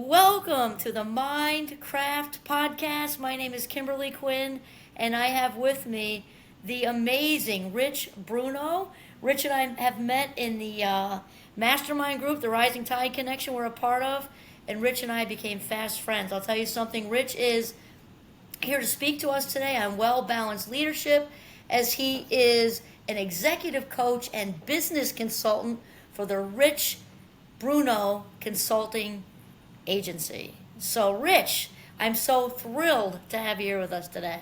Welcome to the Mindcraft podcast. My name is Kimberly Quinn, and I have with me the amazing Rich Bruno. Rich and I have met in the mastermind group, the Rising Tide Connection, we're a part of, and Rich and I became fast friends. I'll tell you something, Rich is here to speak to us today on well balanced leadership, as he is an executive coach and business consultant for the Rich Bruno Consulting Agency. So, Rich, I'm so thrilled to have you here with us today.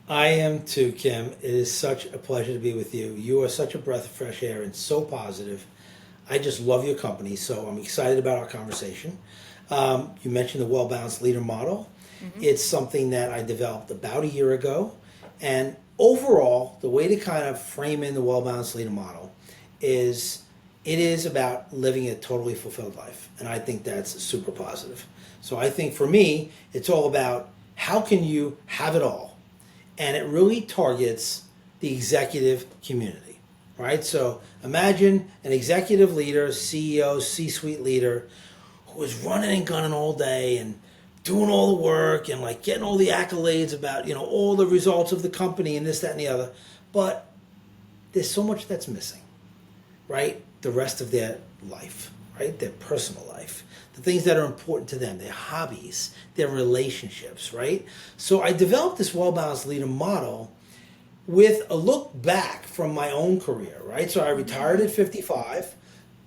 I am too, Kim. It is such a pleasure to be with you. You are such a breath of fresh air and so positive. I just love your company, so I'm excited about our conversation. You mentioned the Well Balanced Leader Model. It's something that I developed about a year ago. And overall, the way to kind of frame in the Well Balanced Leader Model is it is about living a totally fulfilled life. And I think that's super positive. So I think for me, it's all about how can you have it all? And it really targets the executive community, right? So imagine an executive leader, CEO, C-suite leader who is running and gunning all day and doing all the work and like getting all the accolades about, all the results of the company and this, that, and the other. But there's so much that's missing, right? The rest of their life, right? Their personal life, the things that are important to them, their hobbies, their relationships, right? So I developed this well-balanced leader model with a look back from my own career, right? So I retired at 55,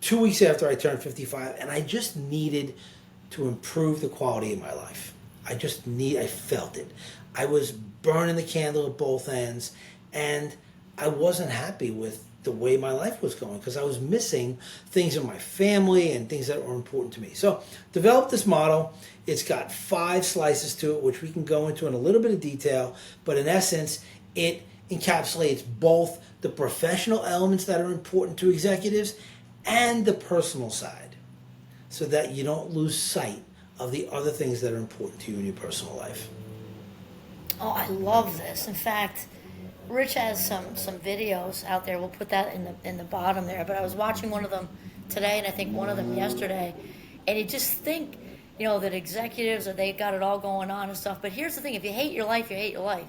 2 weeks after I turned 55, and I just needed to improve the quality of my life. I felt it. I was burning the candle at both ends, and I wasn't happy with the way my life was going because I was missing things in my family and things that were important to me. So developed this model. It's got 5 slices to it, which we can go into in a little bit of detail, but in essence, it encapsulates both the professional elements that are important to executives and the personal side so that you don't lose sight of the other things that are important to you in your personal life. Oh, I love this. In fact, Rich has some videos out there. We'll put that in the bottom there. But I was watching one of them today, and I think one of them yesterday, and you just think, that executives they got it all going on and stuff. But here's the thing: if you hate your life, you hate your life.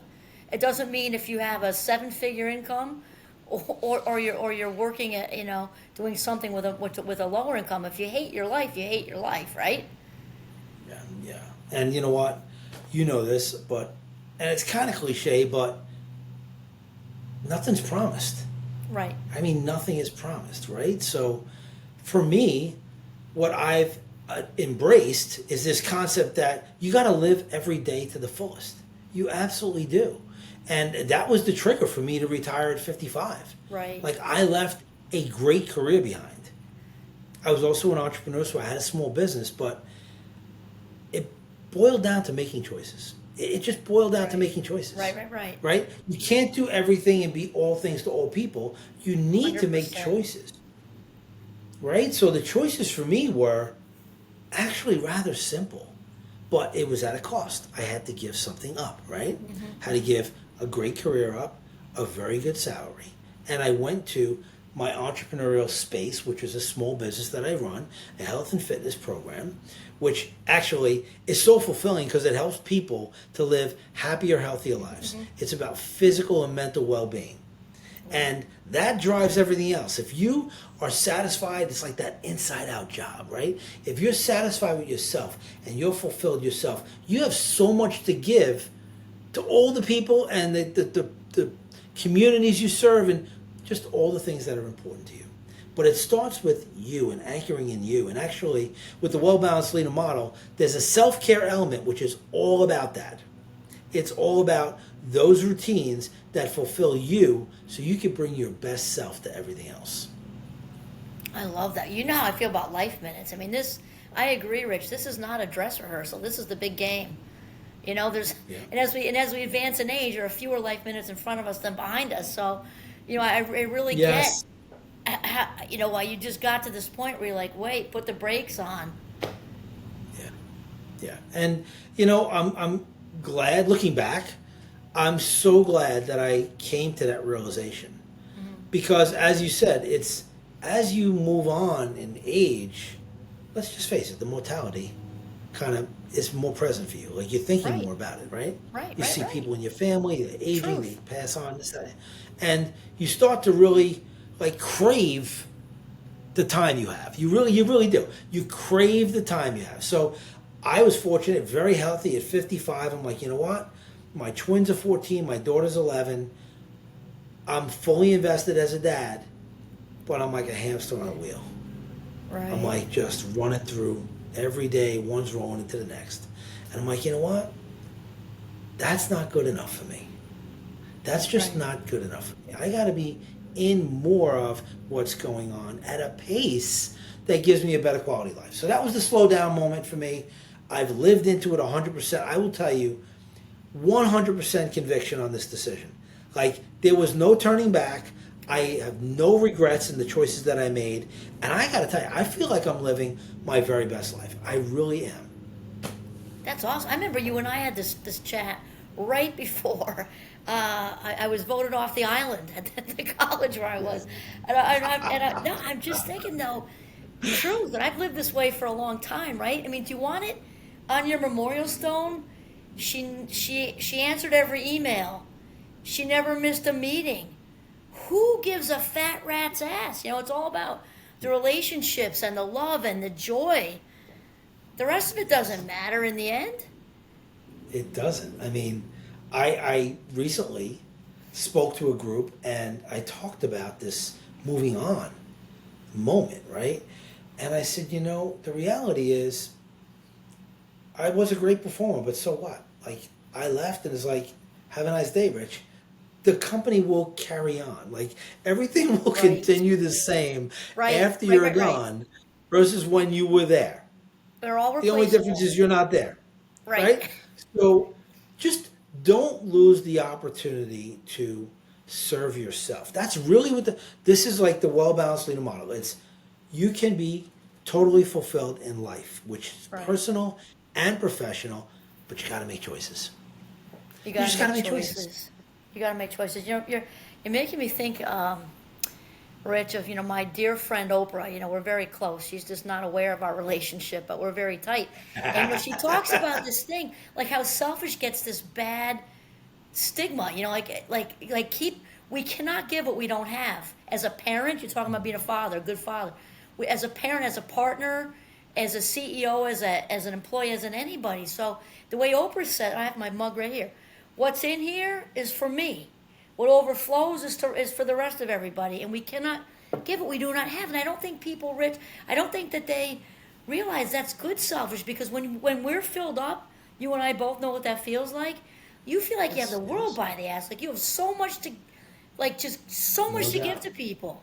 It doesn't mean if you have a 7-figure income, or you're working at doing something with a lower income. If you hate your life, you hate your life, right? Yeah. And you know what? You know this, and it's kind of cliche, but nothing's promised. Right. I mean, nothing is promised, right? So for me, what I've embraced is this concept that you got to live every day to the fullest. You absolutely do. And that was the trigger for me to retire at 55. Right. Like, I left a great career behind. I was also an entrepreneur, so I had a small business, but it boiled down to making choices. It just boiled down to making choices. Right. Right? You can't do everything and be all things to all people. You need 100%. To make choices. Right? So the choices for me were actually rather simple, but it was at a cost. I had to give something up, right? Had to give a great career up, a very good salary. And I went to my entrepreneurial space, which is a small business that I run, a health and fitness program, which actually is so fulfilling because it helps people to live happier, healthier lives. It's about physical and mental well-being. And that drives everything else. If you are satisfied, it's like that inside-out job, right? If you're satisfied with yourself and you're fulfilled yourself, you have so much to give to all the people and the communities you serve and just all the things that are important to you. But it starts with you and anchoring in you. And actually, with the well-balanced leader model, there's a self-care element, which is all about that. It's all about those routines that fulfill you so you can bring your best self to everything else. I love that. You know how I feel about life minutes. I mean, I agree, Rich. This is not a dress rehearsal. This is the big game. And as we advance in age, there are fewer life minutes in front of us than behind us. So, I really get why you just got to this point where you're like, wait, put the brakes on. Yeah. And I'm glad, looking back, I'm so glad that I came to that realization. Because as you said, it's as you move on in age, let's just face it, the mortality kind of is more present for you. Like you're thinking Right. more about it, right? Right. You Right. see Right. people in your family, they're aging, they Truth. pass on this, that, and you start to really like crave the time you have. You really do. You crave the time you have. So I was fortunate, very healthy at 55. I'm like, you know what? My twins are 14, my daughter's 11. I'm fully invested as a dad, but I'm like a hamster on a wheel. I'm Right. like just running through every day, one's rolling into the next. And I'm like, you know what? That's not good enough for me. That's just Right. not good enough for me. I got to be in more of what's going on at a pace that gives me a better quality life. So that was the slow down moment for me. I've lived into it 100%. I will tell you, 100% conviction on this decision. Like, there was no turning back. I have no regrets in the choices that I made. And I got to tell you, I feel like I'm living my very best life. I really am. That's awesome. I remember you and I had this chat right before I was voted off the island at the college where I was, no, I'm just thinking though, true that I've lived this way for a long time, right? I mean, do you want it on your memorial stone? She answered every email. She never missed a meeting. Who gives a fat rat's ass? You know, it's all about the relationships and the love and the joy. The rest of it doesn't matter in the end. It doesn't. I mean, I recently spoke to a group and I talked about this moving on moment, right? And I said, you know, the reality is I was a great performer, but so what? Like, I left and it's like, have a nice day, Rich. The company will carry on. Like, everything will Right. continue the same Right. after Right. you're Right. Right. gone versus when you were there. They're all The only difference replaceable. is you're not there, Right. right? So just don't lose the opportunity to serve yourself. That's really what this is like the well balanced leader model. It's you can be totally fulfilled in life, which is Right. personal and professional, but you got to make choices. You You got just to got to make make choices. choices. You got to make choices. You know, you're making me think, Rich, of my dear friend Oprah. We're very close. She's just not aware of our relationship, but we're very tight. And she talks about this thing, like how selfish gets this bad stigma. Like keep. We cannot give what we don't have. As a parent, you're talking about being a father, a good father. As a parent, as a partner, as a CEO, as an employee, as an anybody. So the way Oprah said, I have my mug right here. What's in here is for me. What overflows is for the rest of everybody, and we cannot give what we do not have. And I don't think people, Rich, I don't think that they realize that's good selfish because when we're filled up, you and I both know what that feels like. You feel like you have Yes, the world yes. by the ass, like you have so much to, like just so much No to give doubt. to people.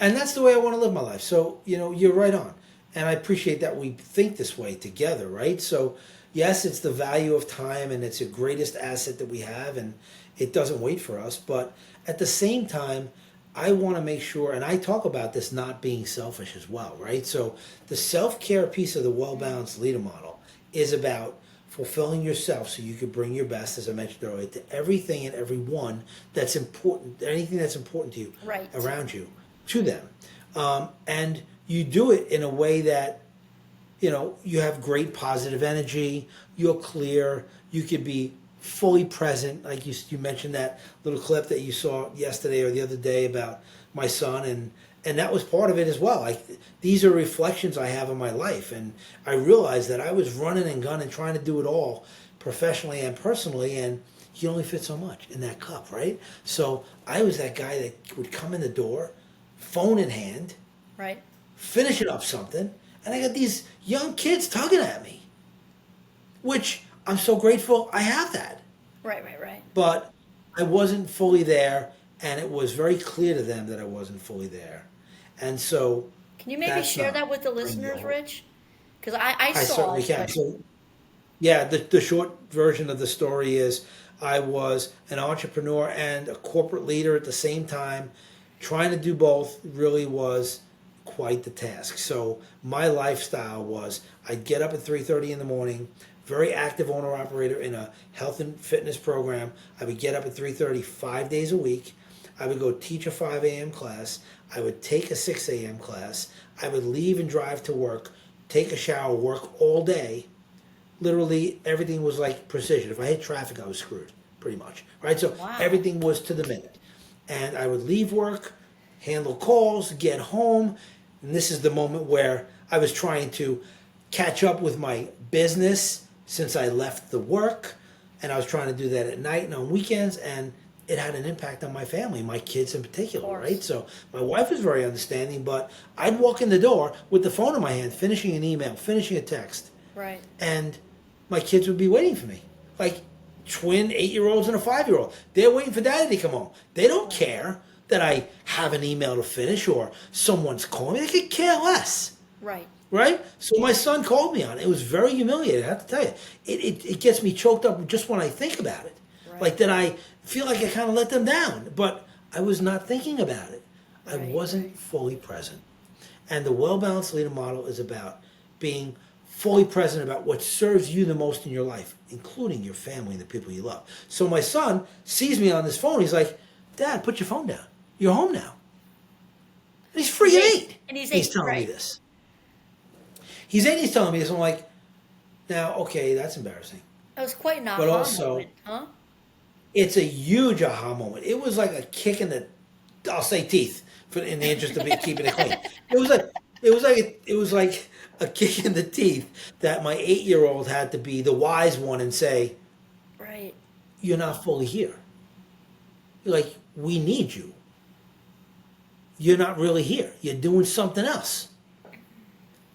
And that's the way I want to live my life. So, you know, you're right on. And I appreciate that we think this way together, right? So, yes, it's the value of time and it's the greatest asset that we have and it doesn't wait for us. But at the same time, I want to make sure, and I talk about this not being selfish as well, right? So, the self care piece of the well balanced leader model is about fulfilling yourself so you can bring your best, as I mentioned earlier, to everything and everyone that's important, anything that's important to you Right. around you, to them. And you do it in a way that, you know, you have great positive energy, you're clear, you can be fully present. Like you mentioned that little clip that you saw yesterday or the other day about my son, and that was part of it as well. Like, these are reflections I have in my life, and I realized that I was running and gunning, trying to do it all professionally and personally, and you only fit so much in that cup, right? So I was that guy that would come in the door, phone in hand, Right. finishing up something, and I got these young kids tugging at me, which I'm so grateful I have that. Right. Right. Right. But I wasn't fully there, and it was very clear to them that I wasn't fully there. And so Can you maybe that's share not that with the bring you listeners, home. Rich? Because I I saw certainly it, can. but So, yeah, the short version of the story is I was an entrepreneur and a corporate leader at the same time. Trying to do both really was quite the task. So my lifestyle was I'd get up at 3:30 in the morning, very active owner operator in a health and fitness program. I would get up at 3:30 5 days a week. I would go teach a 5 a.m. class. I would take a 6 a.m. class. I would leave and drive to work, take a shower, work all day. Literally, everything was like precision. If I hit traffic, I was screwed, pretty much. Right? So Wow. everything was to the minute. And I would leave work, handle calls, get home. And this is the moment where I was trying to catch up with my business since I left the work. And I was trying to do that at night and on weekends. And it had an impact on my family, my kids in particular, right? So my wife was very understanding, but I'd walk in the door with the phone in my hand, finishing an email, finishing a text. Right. And my kids would be waiting for me. Like twin 8-year-olds and a 5-year-old. They're waiting for daddy to come home. They don't care that I have an email to finish or someone's calling me. They could care less. Right. Right? So my son called me on it. It was very humiliating, I have to tell you. It gets me choked up just when I think about it. Right. Like that I feel like I kind of let them down. But I was not thinking about it. I wasn't fully present. And the well-balanced leader model is about being fully present about what serves you the most in your life, including your family and the people you love. So my son sees me on this phone. He's like, Dad, put your phone down. You're home now. And he's freaking 8. And he's 8, telling me this. He's 8, he's telling me this. I'm like, now, okay, that's embarrassing. It was quite an aha But also, moment, huh? it's a huge aha moment. It was like a kick in the, I'll say teeth, in the interest of keeping it clean. It was like a kick in the teeth that my 8-year-old had to be the wise one and say, right, you're not fully here. You're like, we need you. You're not really here. You're doing something else.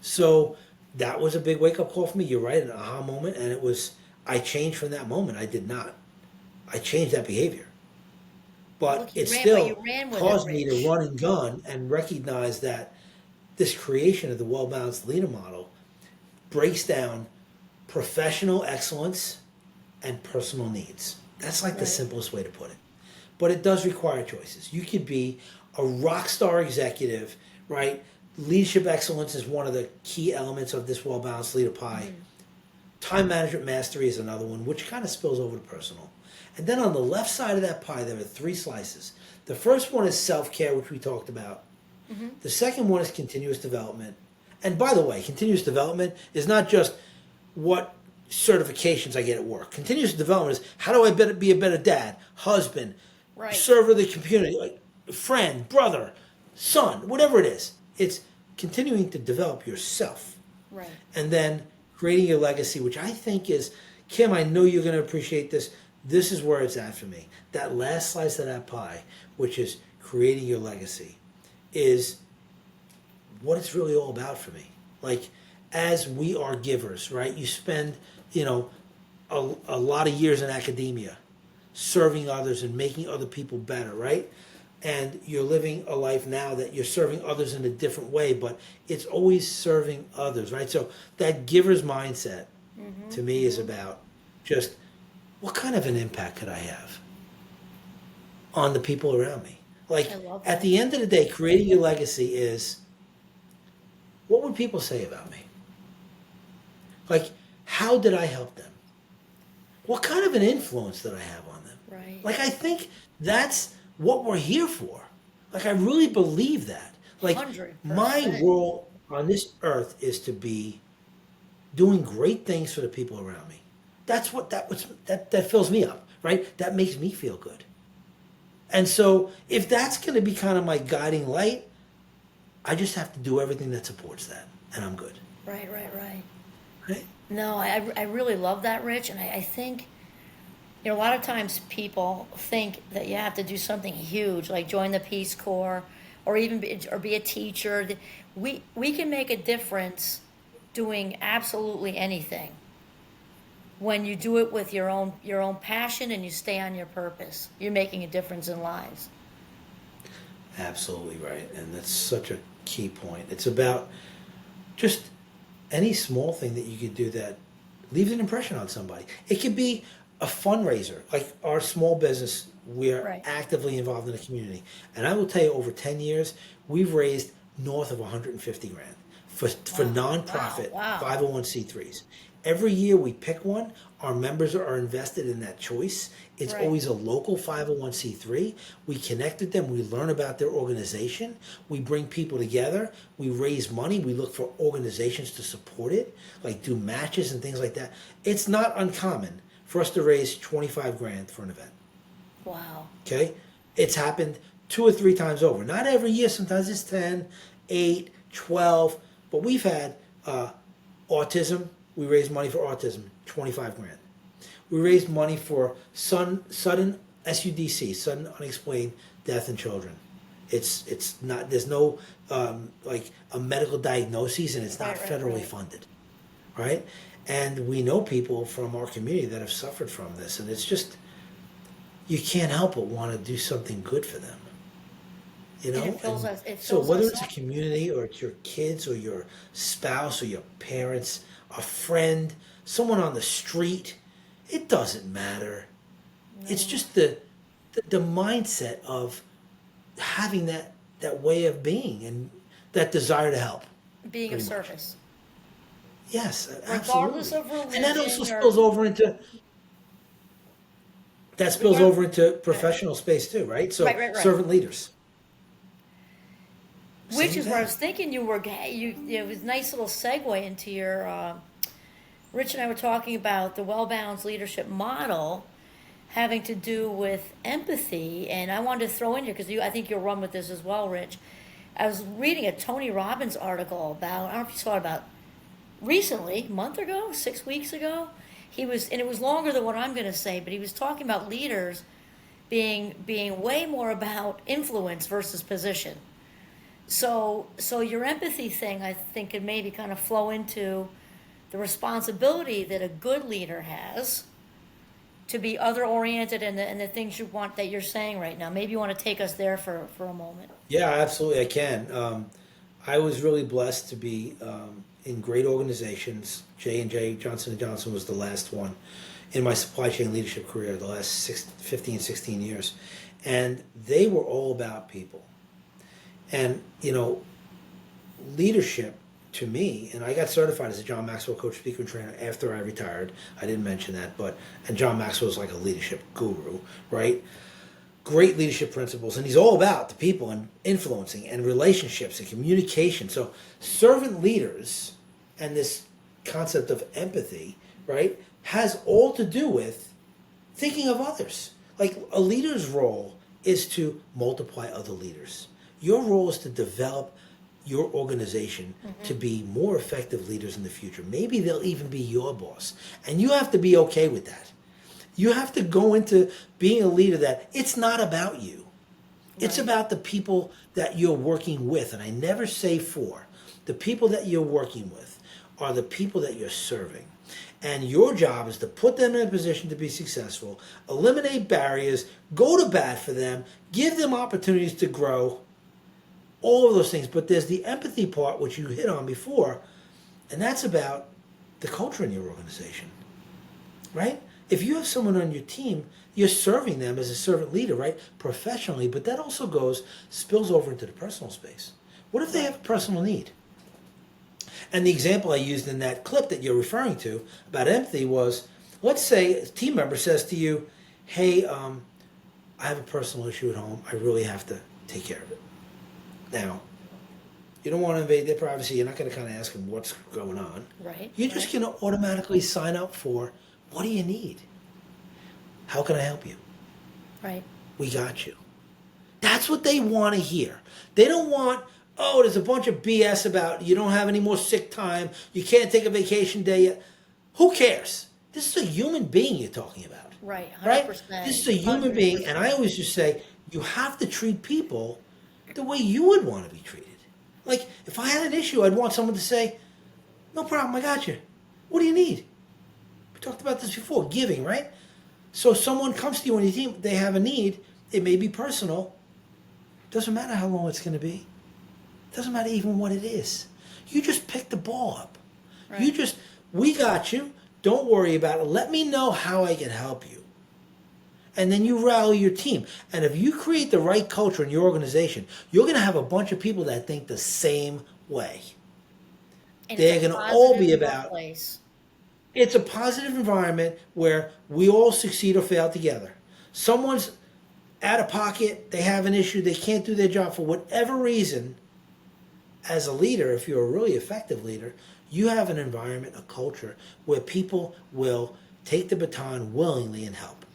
So that was a big wake-up call for me. You're right, an aha moment. And it was, I changed from that moment. I did not. I changed that behavior. But Look, it but still ran with caused it, me Rich. to run and gun and recognize that this creation of the well-balanced leader model breaks down professional excellence and personal needs. That's like the simplest way to put it. But it does require choices. You could be a rock star executive, right? Leadership excellence is one of the key elements of this well-balanced leader pie. Mm-hmm. Time management mastery is another one, which kind of spills over to personal. And then on the left side of that pie, there are 3 slices. The first one is self-care, which we talked about. Mm-hmm. The second one is continuous development. And by the way, continuous development is not just what certifications I get at work. Continuous development is how do I be a better dad, husband, server of the community, like friend, brother, son, whatever it is. It's continuing to develop yourself. Right. And then creating your legacy, which I think is, Kim, I know you're going to appreciate this. This is where it's at for me. That last slice of that pie, which is creating your legacy, is what it's really all about for me. Like, as we are givers, right? You spend, a lot of years in academia serving others and making other people better, right? And you're living a life now that you're serving others in a different way, but it's always serving others, right? So that giver's mindset, to me, is about just what kind of an impact could I have on the people around me? Like, at the end of the day, creating your legacy is, what would people say about me? Like, how did I help them? What kind of an influence did I have on them? Right. Like, I think that's what we're here for. Like, I really believe that. Like, 100%. My role on this earth is to be doing great things for the people around me. That's what that fills me up, right? That makes me feel good. And so if that's going to be kind of my guiding light, I just have to do everything that supports that, and I'm good. Right. No, I really love that, Rich, and I think, a lot of times people think that you have to do something huge, like join the Peace Corps, or even be a teacher. We can make a difference doing absolutely anything when you do it with your own passion and you stay on your purpose. You're making a difference in lives. Absolutely right, and that's such a key point. It's about just any small thing that you could do that leaves an impression on somebody. It could be a fundraiser, like our small business. We're actively involved in the community, and I will tell you, over 10 years, we've raised north of 150 grand for nonprofit Wow. 501c3s. Every year we pick one. Our members are invested in that choice. It's Right. always a local 501c3. We connect with them. We learn about their organization. We bring people together. We raise money. We look for organizations to support it, like do matches and things like that. It's not uncommon for us to raise 25 grand for an event. Wow. Okay? It's happened 2 or 3 times over. Not every year. Sometimes it's 10, 8, 12. But we've had autism. We raised money for autism, 25 grand. We raised money for sudden SUDC, sudden unexplained death in children. It's not, there's no like a medical diagnosis, and it's not federally funded, right? And we know people from our community that have suffered from this, and it's just, you can't help but want to do something good for them. You know, so whether it's a community or it's your kids or your spouse or your parents, a friend, someone on the street, it doesn't matter. No. It's just the mindset of having that way of being and that desire to help. Being of service. Yes, regardless absolutely. of religion. And that also spills over into professional space too, right? So right. servant leaders. Which is where I was thinking it was a nice little segue into your, Rich and I were talking about the well-balanced leadership model having to do with empathy, and I wanted to throw in here, because I think you'll run with this as well, Rich. I was reading a Tony Robbins article about, I don't know if you saw it, about recently, a month ago, 6 weeks ago. And it was longer than what I'm going to say, but he was talking about leaders being way more about influence versus position. So your empathy thing, I think, could maybe kind of flow into the responsibility that a good leader has to be other-oriented and the things you want that you're saying right now. Maybe you want to take us there for a moment. Yeah, absolutely, I can. I was really blessed to be in great organizations. J&J, Johnson & Johnson was the last one in my supply chain leadership career, the last 15, 16 years. And they were all about people. And, you know, leadership to me, and I got certified as a John Maxwell coach, speaker, and trainer after I retired. I didn't mention that, and John Maxwell is like a leadership guru, right? Great leadership principles, and he's all about the people and influencing and relationships and communication. So servant leaders and this concept of empathy, right, has all to do with thinking of others. Like a leader's role is to multiply other leaders. Your role is to develop your organization to be more effective leaders in the future. Maybe they'll even be your boss. And you have to be okay with that. You have to go into being a leader that it's not about you. It's about the people that you're working with. And I never say for. The people that you're working with are the people that you're serving. And your job is to put them in a position to be successful, eliminate barriers, go to bat for them, give them opportunities to grow, all of those things. But there's the empathy part, which you hit on before, and that's about the culture in your organization, right? If you have someone on your team, you're serving them as a servant leader, right? Professionally, but that also spills over into the personal space. What if they have a personal need? And the example I used in that clip that you're referring to about empathy was, let's say a team member says to you, hey, I have a personal issue at home. I really have to take care of it. Now, you don't want to invade their privacy. You're not going to kind of ask them what's going on. Right. You're just going to automatically sign up for, what do you need? How can I help you? Right. We got you. That's what they want to hear. They don't want, oh, there's a bunch of BS about you don't have any more sick time. You can't take a vacation day yet. Who cares? This is a human being you're talking about. Right. 100%. Right? This is a human 100%. being. And I always just say, you have to treat people the way you would want to be treated. Like, if I had an issue, I'd want someone to say, no problem, I got you. What do you need? We talked about this before, giving, right? So someone comes to you on your team, they have a need, it may be personal. Doesn't matter how long it's going to be. Doesn't matter even what it is. You just pick the ball up. Right. We got you. Don't worry about it. Let me know how I can help you. And then you rally your team. And if you create the right culture in your organization, you're going to have a bunch of people that think the same way. And it's They're a going to all positive be about, workplace. it's a positive environment where we all succeed or fail together. Someone's out of pocket, they have an issue, they can't do their job for whatever reason. As a leader, if you're a really effective leader, you have an environment, a culture where people will take the baton willingly and help.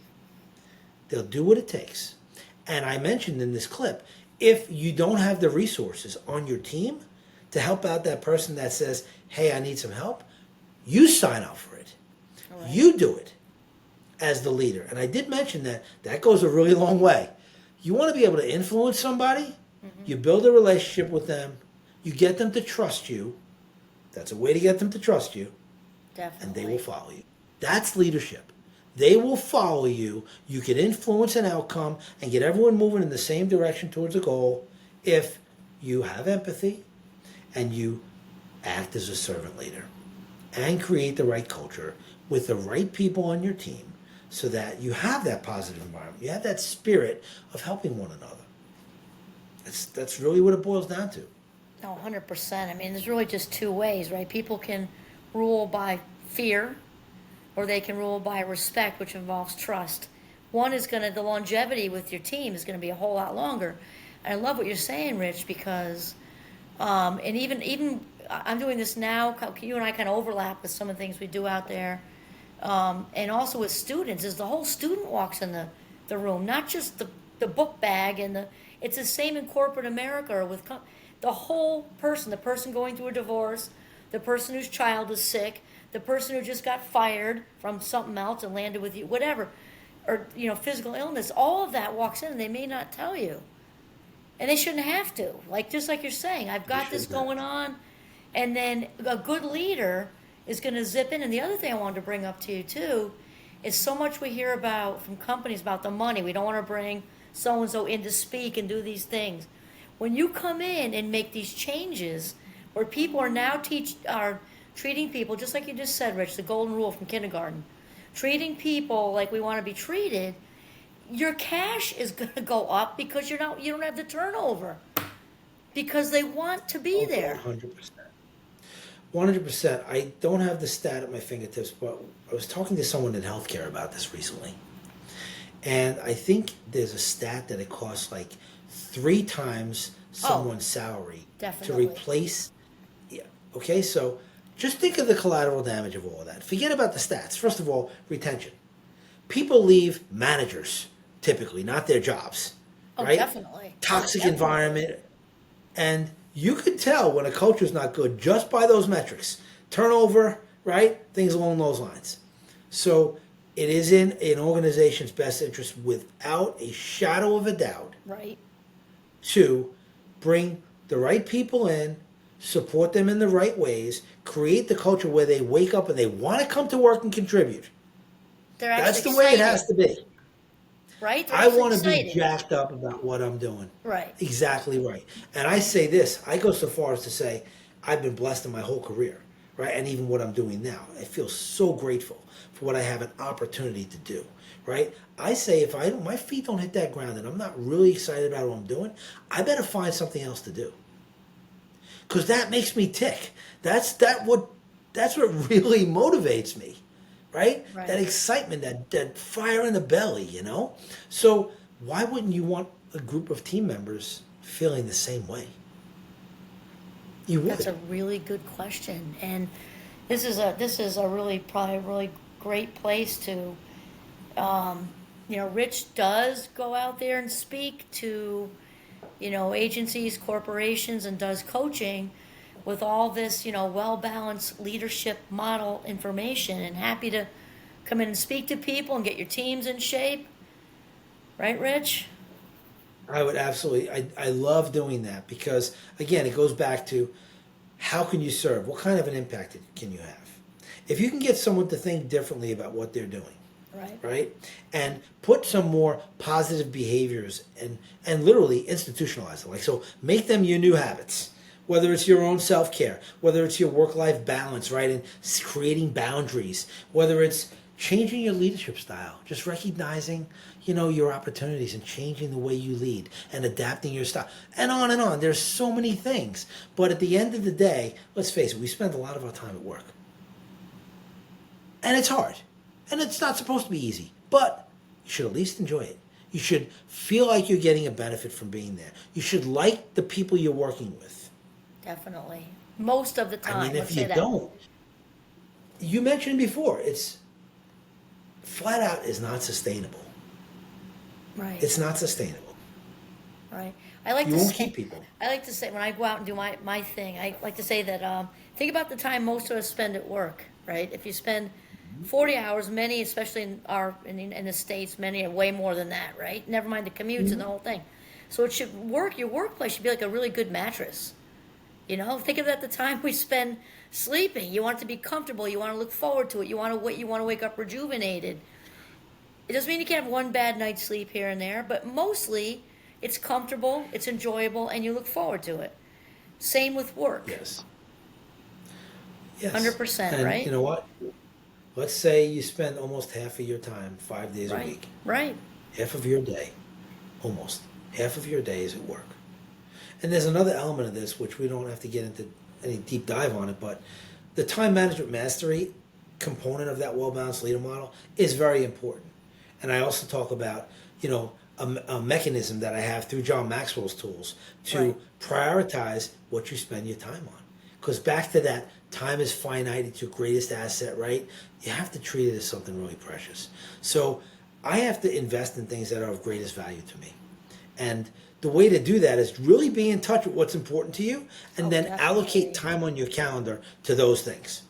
They'll do what it takes. And I mentioned in this clip, if you don't have the resources on your team to help out that person that says, hey, I need some help, you sign up for it. Right. You do it as the leader. And I did mention that that goes a really long way. You want to be able to influence somebody, you build a relationship with them, you get them to trust you. That's a way to get them to trust you. Definitely. And they will follow you. That's leadership. They will follow you. You can influence an outcome and get everyone moving in the same direction towards a goal if you have empathy and you act as a servant leader and create the right culture with the right people on your team so that you have that positive environment. You have that spirit of helping one another. That's really what it boils down to. No, 100%. I mean, there's really just two ways, right? People can rule by fear, or they can rule by respect, which involves trust. One is the longevity with your team is going to be a whole lot longer. And I love what you're saying, Rich, because, and even I'm doing this now, you and I kind of overlap with some of the things we do out there. And also with students, is the whole student walks in the room, not just the book bag it's the same in corporate America or with the whole person, the person going through a divorce, the person whose child is sick, the person who just got fired from something else and landed with you, whatever, or physical illness, all of that walks in and they may not tell you. And they shouldn't have to. Just like you're saying, I've got this going on, and then a good leader is going to zip in. And the other thing I wanted to bring up to you too is so much we hear about from companies about the money. We don't want to bring so-and-so in to speak and do these things. When you come in and make these changes where people are now are treating people, just like you just said, Rich, the golden rule from kindergarten, treating people like we want to be treated, your cash is going to go up because you don't have the turnover because they want to be there. 100%. 100%. I don't have the stat at my fingertips, but I was talking to someone in healthcare about this recently. And I think there's a stat that it costs like 3 times someone's salary definitely. to replace. Yeah. Okay, so just think of the collateral damage of all of that. Forget about the stats. First of all, retention. People leave managers, typically, not their jobs. Right? Definitely. Toxic environment. And you could tell when a culture is not good just by those metrics. Turnover, right? Things along those lines. So it is in an organization's best interest, without a shadow of a doubt, right, to bring the right people in, support them in the right ways, create the culture where they wake up and they want to come to work and contribute. That's the way it has to be. Right? I want to be jacked up about what I'm doing. Right. Exactly right. And I say this, I go so far as to say I've been blessed in my whole career, right? And even what I'm doing now. I feel so grateful for what I have an opportunity to do, right? I say if my feet don't hit that ground and I'm not really excited about what I'm doing, I better find something else to do. Because that makes me tick. That's what really motivates me. Right? That excitement, that fire in the belly, So why wouldn't you want a group of team members feeling the same way? You would. That's a really good question, and this is a really probably a really great place to, Rich does go out there and speak to, agencies, corporations, and does coaching with all this, well-balanced leadership model information, and happy to come in and speak to people and get your teams in shape. Right, Rich? I would absolutely. I love doing that because, again, it goes back to how can you serve? What kind of an impact can you have? If you can get someone to think differently about what they're doing, right? And put some more positive behaviors and literally institutionalize them. So make them your new habits. Whether it's your own self-care, whether it's your work-life balance, right, and creating boundaries, whether it's changing your leadership style, just recognizing, your opportunities and changing the way you lead and adapting your style and on and on. There's so many things. But at the end of the day, let's face it, we spend a lot of our time at work. And it's hard. And it's not supposed to be easy. But you should at least enjoy it. You should feel like you're getting a benefit from being there. You should like the people you're working with. Definitely. Most of the time. I mean, if you don't, you mentioned before, it's flat out is not sustainable. Right. It's not sustainable. Right. You won't keep people. I like to say, when I go out and do my thing, I like to say that think about the time most of us spend at work, right? If you spend 40 hours, many, especially in the States, many are way more than that, right? Never mind the commutes and the whole thing. So your workplace should be like a really good mattress. Think of that the time we spend sleeping. You want it to be comfortable. You want to look forward to it. You want to wake up rejuvenated. It doesn't mean you can't have one bad night's sleep here and there, but mostly it's comfortable, it's enjoyable, and you look forward to it. Same with work. Yes. 100%, and right? You know what? Let's say you spend almost half of your time, 5 days a week. Right. Half of your day, almost half of your day is at work. And there's another element of this, which we don't have to get into any deep dive on it, but the time management mastery component of that well-balanced leader model is very important. And I also talk about, a mechanism that I have through John Maxwell's tools to prioritize what you spend your time on. Because back to that, time is finite, it's your greatest asset, right? You have to treat it as something really precious. So I have to invest in things that are of greatest value to me. And the way to do that is really be in touch with what's important to you and then definitely. allocate time on your calendar to those things.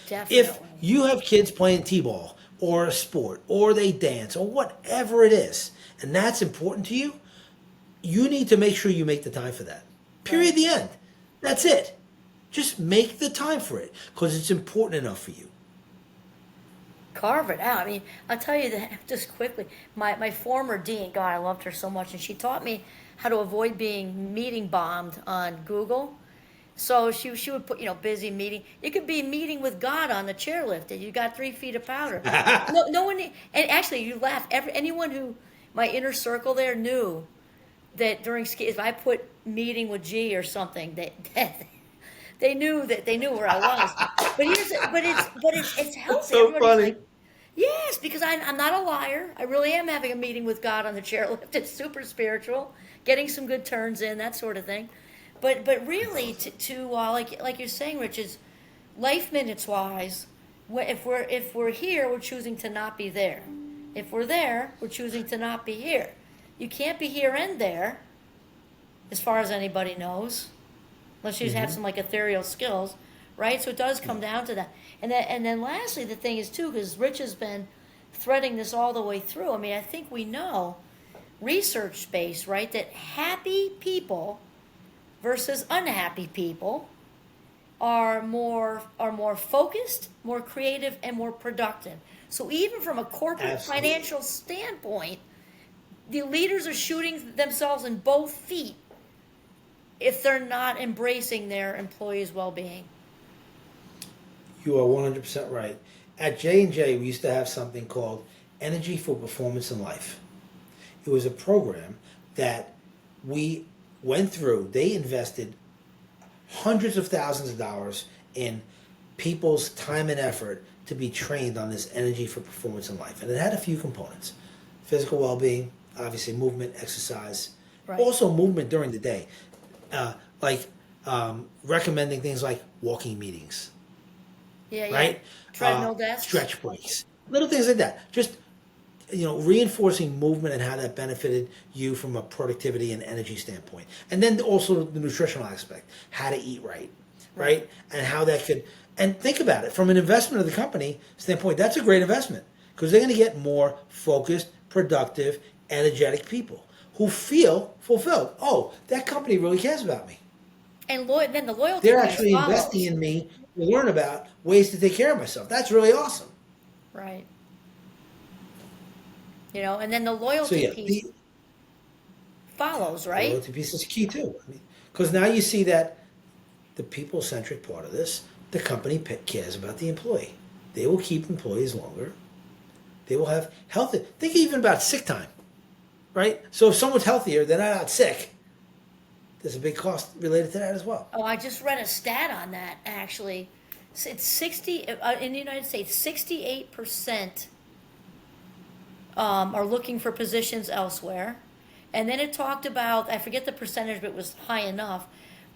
Definitely. If you have kids playing t-ball or a sport or they dance or whatever it is, and that's important to you, you need to make sure you make the time for that. Period. The end. That's it. Just make the time for it because it's important enough for you. Carve it out. I mean, I'll tell you that just quickly. My former dean, God, I loved her so much, and she taught me how to avoid being meeting bombed on Google. So she would put, busy meeting. You could be meeting with God on the chairlift, and you got 3 feet of powder. No one, and actually, you laugh. Anyone who, my inner circle there, knew that during if I put meeting with G or something, they knew where I was. But it's healthy. So Everybody's funny. like, yes, because I'm not a liar. I really am having a meeting with God on the chairlift. It's super spiritual, getting some good turns in, that sort of thing. But really, like you're saying, Rich, is life minutes wise. If we're here, we're choosing to not be there. If we're there, we're choosing to not be here. You can't be here and there, as far as anybody knows, unless you have some ethereal skills, right? So it does come down to that. And then lastly, the thing is too, because Rich has been threading this all the way through. I mean, I think we know, research based, right, that happy people versus unhappy people are more focused, more creative, and more productive. So even from a corporate financial standpoint, the leaders are shooting themselves in both feet if they're not embracing their employees' well-being. You are 100% right. At J&J, we used to have something called Energy for Performance in Life. It was a program that we went through. They invested hundreds of thousands of dollars in people's time and effort to be trained on this Energy for Performance in Life. And it had a few components. Physical well-being, obviously movement, exercise, also movement during the day. Recommending things like walking meetings. Right? Treadmill desks. Stretch breaks. Little things like that. Just, reinforcing movement and how that benefited you from a productivity and energy standpoint. And then also the nutritional aspect. How to eat right? And how that could... And think about it. From an investment of the company standpoint, that's a great investment. Because they're going to get more focused, productive, energetic people who feel fulfilled. Oh, that company really cares about me. And then the loyalty. They're actually investing in me to learn about ways to take care of myself. That's really awesome. Right. And then the loyalty piece follows, right? The loyalty piece is key too. Because now you see that the people-centric part of this, the company cares about the employee. They will keep employees longer. They will have healthy. Think even about sick time, right? So if someone's healthier, they're not out sick. There's a big cost related to that as well. Oh, I just read a stat on that, actually. It's 60, in the United States, 68% are looking for positions elsewhere. And then it talked about, I forget the percentage, but it was high enough,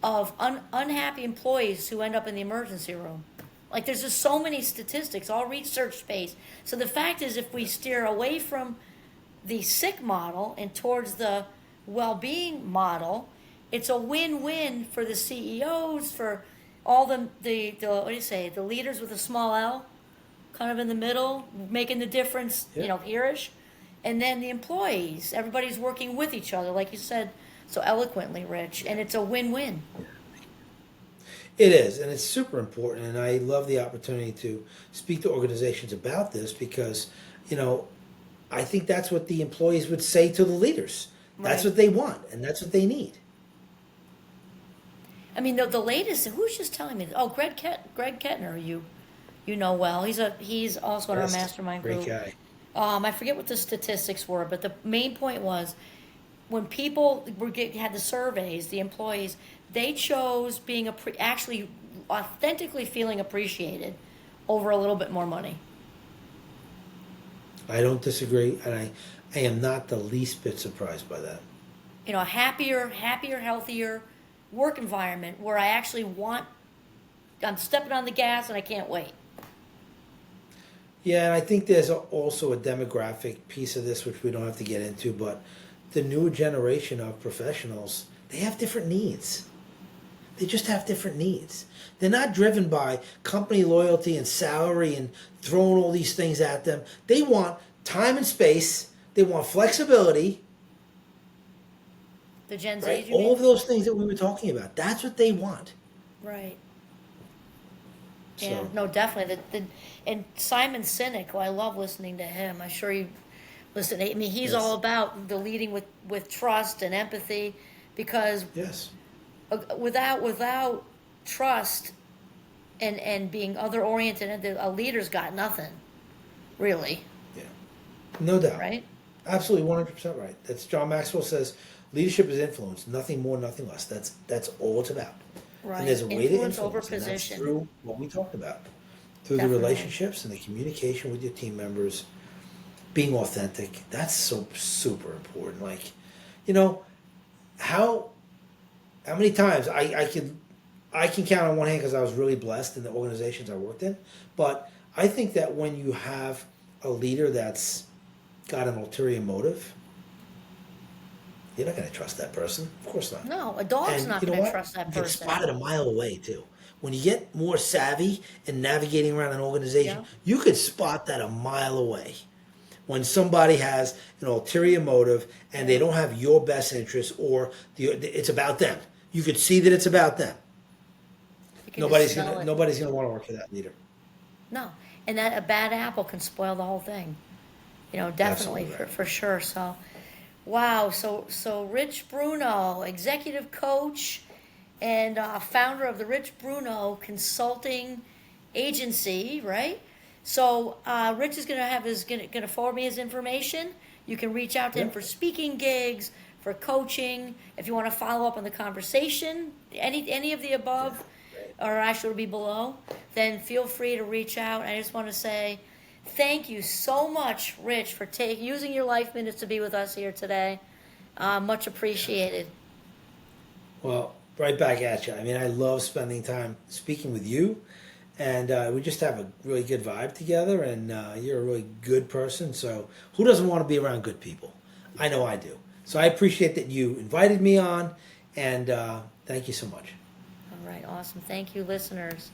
of unhappy employees who end up in the emergency room. Like, there's just so many statistics, all research based. So the fact is, if we steer away from the sick model and towards the well-being model, it's a win-win for the CEOs, for all the what do you say, the leaders with a small L, kind of in the middle, making the difference, Yeah. here-ish. And then the employees, everybody's working with each other, like you said so eloquently, Rich, and it's a win-win. It is, and it's super important, and I love the opportunity to speak to organizations about this because, I think that's what the employees would say to the leaders. That's Right. what they want, and that's what they need. I mean, the latest, who's just telling me? Oh, Greg Kettner, you know well. He's also in our Yes, mastermind great group. guy. I forget what the statistics were, but the main point was when people had the surveys, the employees, they chose being actually authentically feeling appreciated over a little bit more money. I don't disagree, and I am not the least bit surprised by that. A happier, healthier work environment where I actually I'm stepping on the gas and I can't wait. Yeah, and I think there's also a demographic piece of this which we don't have to get into, but the newer generation of professionals, they have different needs. They just have different needs. They're not driven by company loyalty and salary and throwing all these things at them. They want time and space. They want flexibility. The Gen Z, Right? you mean? All of those things that we were talking about. That's what they want. Right. So, Yeah, no, definitely. And Simon Sinek, who I love listening to him. I'm sure you listen. I mean, he's Yes. all about the leading with trust and empathy, because yes. without trust and being other oriented, a leader's got nothing, really, Yeah. No doubt. right? Absolutely, 100% right. That's John Maxwell says, leadership is influence, nothing more, nothing less. That's all it's about. Right. And there's a way to Influence influence, over and that's position. through what we talked about, through Definitely. the relationships and the communication with your team members, being authentic. That's so super important. Like, how many times I can count on one hand because I was really blessed in the organizations I worked in, but I think that when you have a leader that's got an ulterior motive, you're not going to trust that person. Of course not. No, a dog's And not you know going to what? trust that You get person. spotted a mile away too. When you get more savvy in navigating around an organization, Yeah. you could spot that a mile away. When somebody has an ulterior motive and they don't have your best interest, or it's about them, you could see that it's about them. You can Nobody's just smell it. gonna want to work for that leader. No, and that a bad apple can spoil the whole thing. Definitely Absolutely right. for sure. So, wow. So Rich Bruno, executive coach and founder of the Rich Bruno Consulting Agency, right? So Rich is gonna forward me his information. You can reach out to him Yep. for speaking gigs, for coaching. If you want to follow up on the conversation, any of the above, or actually it'll be below, then feel free to reach out. I just want to say thank you so much, Rich, for using your life minutes to be with us here today. Much appreciated. Well, right back at you. I mean, I love spending time speaking with you, and we just have a really good vibe together, and you're a really good person, so who doesn't want to be around good people? I know I do. So I appreciate that you invited me on, and thank you so much. All right, awesome. Thank you, listeners.